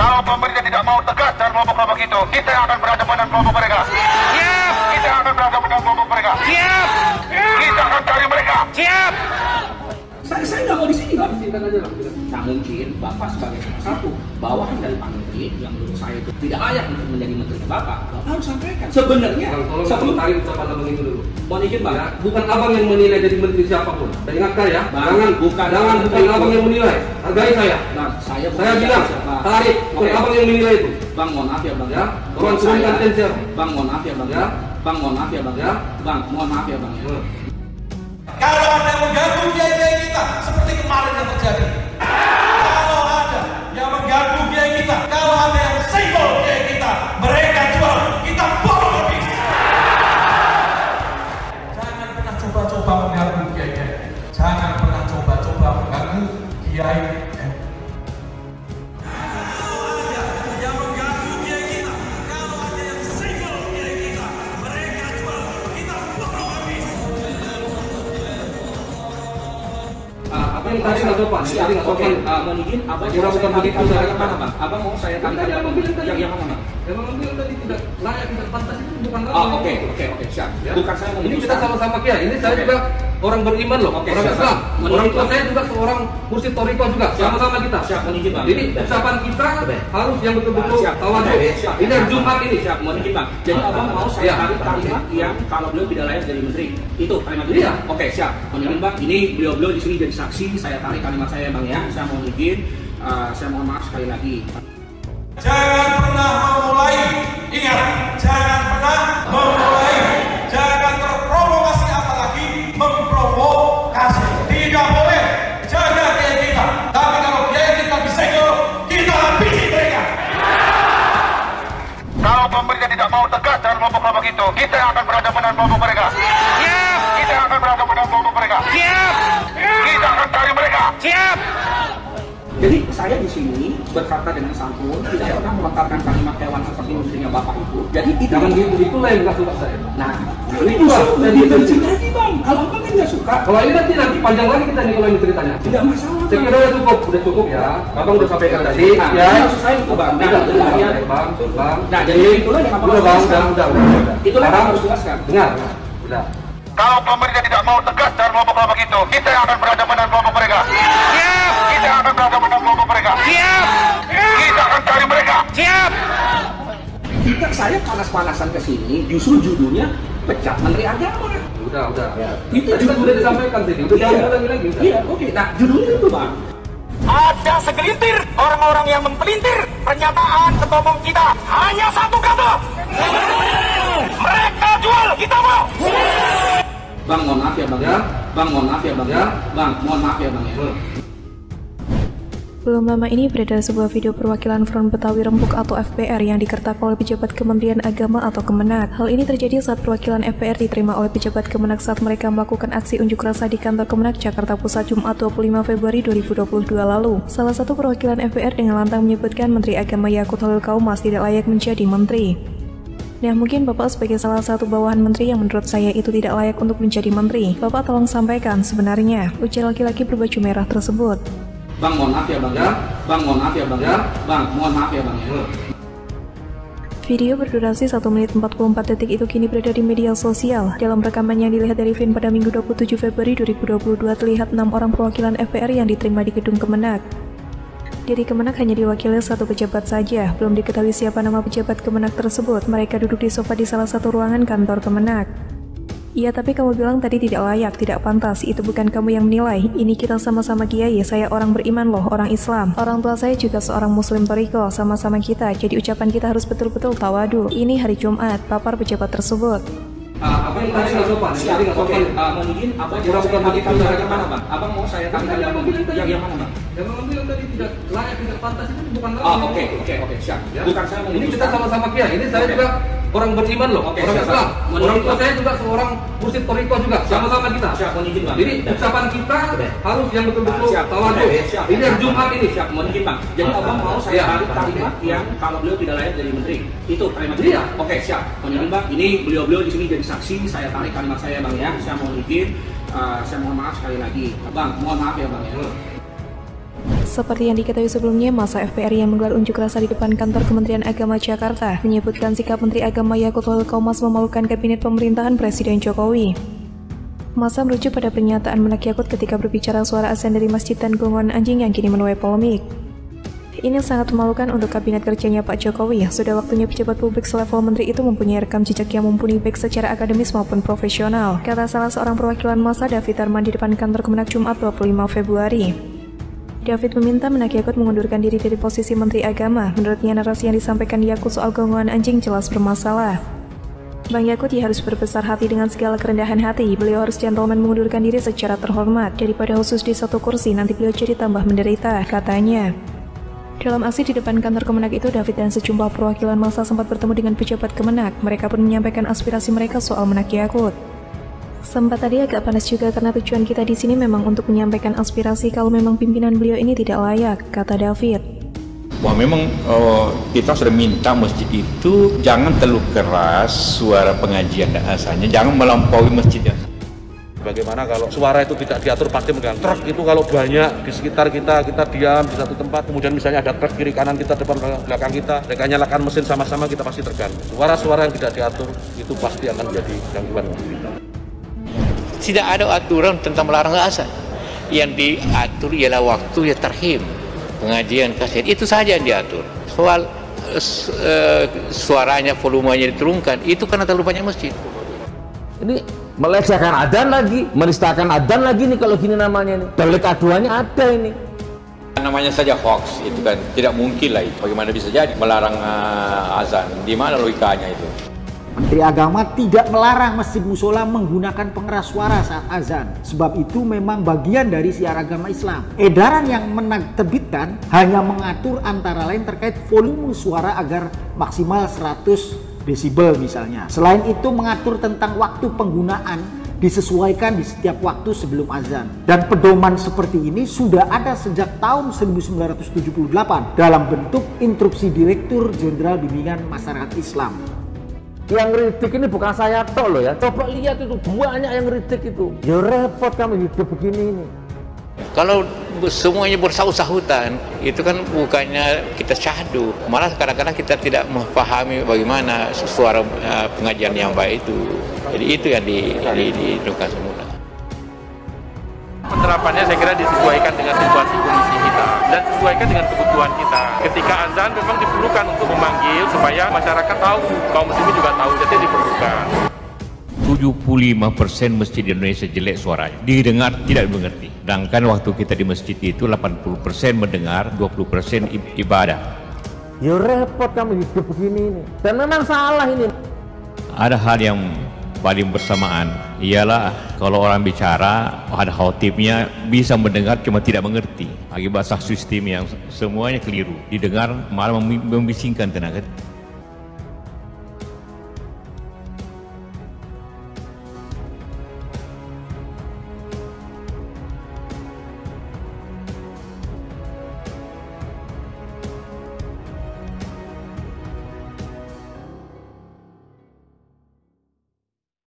Kalau pemerintah tidak mau tegas dan kelompok-kelompok itu, kita akan berhadapan dengan kelompok mereka. Siap. Kita akan berhadapan dengan kelompok mereka. Siap. Kita akan cari mereka. Siap. Saya nggak mau di sini, Pak. Izinkan aja lah. Nah mungkin Bapak sebagai salah satu bawahan dari Pak Menteri yang menurut saya itu tidak layak untuk menjadi menteri Bapak Harus sampaikan. sebenarnya Tolong sebelum tarik ucapan abang itu dulu. mohon izin Bang. Ya, bukan abang yang menilai dari menteri siapapun. Dan ingatkan ya, Bang, bukan menteri. abang yang menilai. Hargai saya. Bang, saya Bilang, tarik, bukan Oke. abang yang menilai itu. Bang, mohon maaf ya Bang. Ya, tolong turunkan tensi. Bang, mohon maaf ya Bang. Ya. Bang, mohon maaf ya Bang. Ya. Bang, mohon maaf ya Bang. Ya. Kalau ada yang mengganggu kiai kita seperti kemarin yang terjadi. Kalau ada yang mengganggu kiai kita, kalau ada yang senggol kiai kita, mereka jual, kita borong habis. Jangan pernah coba-coba mengganggu kiai. Jangan pernah coba-coba mengganggu kiai. Apa yang tadi nggak sopan? Tadi nggak Oke, sopan. mohon izin, Abang Kira bukan begitu dari yang mana Bang? Abang mau saya Tadi abang bilang tadi. yang mana Bang? Yang abang bilang tadi tidak layak, tidak pantas itu bukan abang. Oh, oke, siap. Ya. Bukan saya Ini kita memutuskan. sama-sama kiai. Ini saya Oke. juga orang beriman loh, Oke, orang siap, Islam. Bang. Orang Menurut tua Bang. saya juga seorang mursyid Toriko juga. Siap. Sama-sama kita. Siap, mohon izin Bang. Jadi ucapan kita harus yang betul-betul Siap. tawadhu. Siap. Ini hari Jumat ini. Siap, mohon izin Bang. Jadi Abang mau saya Ya. tarik kalimat yang kalau beliau tidak layak jadi menteri. Itu kalimat itu. Iya. Oke, siap. Mohon izin Bang. Ini beliau-beliau di sini jadi saksi. Saya tarik kalimat saya Bang ya. Saya mohon izin. Saya mohon maaf sekali lagi. Jangan pernah memulai, ingat, jangan pernah memulai, jangan terprovokasi apalagi memprovokasi. Tidak boleh jaga kiai kita, tapi kalau kiai kita disegel, kita habisi mereka. Kalau pemerintah tidak mau tegas dan kelompok-kelompok itu, kita akan berhadapan dengan kelompok mereka. Siap. Kita akan berhadapan dengan kelompok mereka. Siap. Kita akan cari mereka. Siap. Jadi saya di sini berkata dengan santun, tidak pernah melontarkan kalimat hewan seperti menterinya Bapak itu. Jadi itu Jangan gitu, itulah yang nggak suka saya. Nah, Itu lebih benci lagi, Bang. Kalau Abang kan nggak suka, Kalau ini nanti panjang lagi kita nih kalau ini ceritanya. tidak masalah. Saya kira udah cukup ya. Abang udah sampaikan tadi. Nah, Ya. maksud saya itu Bang. Nah, Tidak, itulah yang Bang. Nah, jadi itulah yang Abang Udah harus Bang, jelaskan. udah. Itulah yang Sekarang harus jelaskan. dengar. Udah. Kalau pemerintah tidak mau tegas dan kelompok-kelompok itu, kita akan berhadapan dengan kelompok mereka. Siap. Kita akan berhadapan dengan kelompok mereka. Siap. Kita akan cari mereka. Siap. Saya panas-panasan ke sini, justru judulnya pecat Menteri Agama. Udah. Itu Tadi kan sudah disampaikan tadi. Udah jangan ulangi lagi. Udah. Iya, oke. Nah, judulnya itu Bang. Ada segelintir orang-orang yang mempelintir pernyataan ketua umum kita. Hanya satu kata. Mereka jual, kita mau. Bang, mohon maaf ya Bang. Ya. Bang, mohon maaf ya Bang. Ya. Bang, mohon maaf ya Bang ya. Belum lama ini beredar sebuah video perwakilan Front Betawi Rempuk atau FPR yang dikertak oleh pejabat Kementerian Agama atau Kemenak. Hal ini terjadi saat perwakilan FPR diterima oleh pejabat Kemenak saat mereka melakukan aksi unjuk rasa di kantor Kemenak Jakarta Pusat Jumat 25 Februari 2022 lalu. Salah satu perwakilan FPR dengan lantang menyebutkan Menteri Agama Yakut Holil Kaumas tidak layak menjadi menteri. Nah, mungkin Bapak sebagai salah satu bawahan menteri yang menurut saya itu tidak layak untuk menjadi menteri. Bapak tolong sampaikan sebenarnya ujar laki-laki berbaju merah tersebut. Bang, mohon maaf ya Bang. Ya. Bang, mohon maaf ya Bang. Ya. Bang, mohon maaf ya Bang ya. Video berdurasi 1 menit 44 detik itu kini beredar di media sosial. Dalam rekaman yang dilihat dari Vin pada Minggu 27 Februari 2022 terlihat 6 orang perwakilan FPR yang diterima di gedung Kemenak. Dari Kemenak hanya diwakili satu pejabat saja. Belum diketahui siapa nama pejabat Kemenak tersebut. Mereka duduk di sofa di salah satu ruangan kantor Kemenak. Iya, tapi kamu bilang tadi tidak layak, tidak pantas. Itu bukan kamu yang menilai. Ini kita sama-sama kiai. Saya orang beriman loh, orang Islam. Orang tua saya juga seorang Muslim Toriko. Sama-sama kita. Jadi ucapan kita harus betul-betul tawadu. Ini hari Jumat, papar pejabat tersebut. Apa yang tadi nggak sopan? Tadi nggak sopan. Mohon izin, Abang Kira bukan begitu dari yang mana Bang? Abang mau saya tarik Tadi abang bilang tadi. yang mana Bang? Yang abang bilang tadi tidak layak, tidak pantas itu bukan abang. Oh, oke, siap. Ya. Bukan saya Ini kita memutuskan. sama-sama kiai. Ini saya Oke. juga orang beriman loh, Oke, orang siap, Islam. Bang. Orang tua saya juga seorang mursyid Toriko juga. Sama-sama kita. Siap, mohon izin Bang. Jadi ucapan kita harus yang betul-betul Siap, tawadhu. siap. Ini hari Jumat ini. Siap, mohon izin Bang. Jadi Abang mau saya Iya. tarik kalimat yang kalau beliau tidak layak jadi menteri. Itu kalimat itu. Iya. Oke, siap. Mohon izin Bang. Ini beliau-beliau di sini jadi saksi. Saya tarik kalimat saya Bang ya. Saya mohon izin. Saya mohon maaf sekali lagi. Bang, mohon maaf ya Bang ya. Seperti yang diketahui sebelumnya, masa FPR yang menggelar unjuk rasa di depan kantor Kementerian Agama Jakarta menyebutkan sikap Menteri Agama Yakut Holil Qomas memalukan kabinet pemerintahan Presiden Jokowi. Masa merujuk pada pernyataan Menak Yakut ketika berbicara suara azan dari masjid dan gonggongan anjing yang kini menuai polemik. Ini sangat memalukan untuk kabinet kerjanya Pak Jokowi. Sudah waktunya pejabat publik selevel menteri itu mempunyai rekam jejak yang mumpuni baik secara akademis maupun profesional, kata salah seorang perwakilan massa David Arman di depan kantor Kemenak Jumat 25 Februari. David meminta Menak Yakut mengundurkan diri dari posisi Menteri Agama. Menurutnya narasi yang disampaikan Yakut soal gonggongan anjing jelas bermasalah. Bang Yakut harus berbesar hati dengan segala kerendahan hati. Beliau harus gentleman mengundurkan diri secara terhormat. Daripada khusus di satu kursi, nanti beliau jadi tambah menderita, katanya. Dalam aksi di depan kantor Kemenak itu, David dan sejumlah perwakilan massa sempat bertemu dengan pejabat Kemenak. Mereka pun menyampaikan aspirasi mereka soal Menak Yakut. Sempat tadi agak panas juga karena tujuan kita di sini memang untuk menyampaikan aspirasi kalau memang pimpinan beliau ini tidak layak, kata David. Wah, memang kita sudah minta masjid itu jangan terlalu keras suara pengajian dan azannya, jangan melampaui masjidnya. Bagaimana kalau suara itu tidak diatur pasti dengan truk itu kalau banyak di sekitar kita diam di satu tempat, kemudian misalnya ada truk kiri kanan kita, depan belakang kita, mereka nyalakan mesin sama-sama, kita pasti terganggu. Suara-suara yang tidak diatur itu pasti akan menjadi gangguan bagi kita. Tidak ada aturan tentang melarang azan. Yang diatur ialah waktu ya terhim, pengajian kaset, itu saja yang diatur. Soal suaranya, volumenya diturunkan, itu karena terlalu banyak masjid. Ini melecehkan adzan lagi, menistakan adzan lagi nih kalau gini namanya nih. Delik aduannya ada ini. Namanya saja hoax, itu kan tidak mungkin lah itu. Bagaimana bisa jadi melarang azan? Di mana logikanya itu? Menteri Agama tidak melarang masjid musola menggunakan pengeras suara saat azan. Sebab itu memang bagian dari siar agama Islam. Edaran yang menerbitkan hanya mengatur antara lain terkait volume suara agar maksimal 100 desibel misalnya. Selain itu mengatur tentang waktu penggunaan disesuaikan di setiap waktu sebelum azan. Dan pedoman seperti ini sudah ada sejak tahun 1978 dalam bentuk instruksi Direktur Jenderal Bimbingan Masyarakat Islam. Yang ngeritik ini bukan saya tok loh ya. Coba lihat itu banyak yang ngeritik itu. Ya repot kami hidup begini ini. Kalau semuanya bersahut-sahutan, itu kan bukannya kita syahdu. Malah kadang-kadang kita tidak memahami bagaimana suara pengajian yang baik itu. Jadi itu yang dilakukan semula. Penerapannya saya kira disesuaikan dengan situasi kondisi kita dan sesuaikan dengan kebutuhan kita. Ketika azan memang diperlukan untuk memanggil supaya masyarakat tahu, kaum muslimin juga tahu, jadi diperlukan. 75% masjid di Indonesia jelek suaranya, didengar tidak mengerti. Sedangkan waktu kita di masjid itu 80% mendengar, 20% ibadah. Ya repot kami hidup begini ini. Dan memang salah ini. Ada hal yang paling bersamaan, ialah kalau orang bicara ada khotibnya bisa mendengar cuma tidak mengerti. Akibat sistem yang semuanya keliru, didengar malah membisingkan tenaga.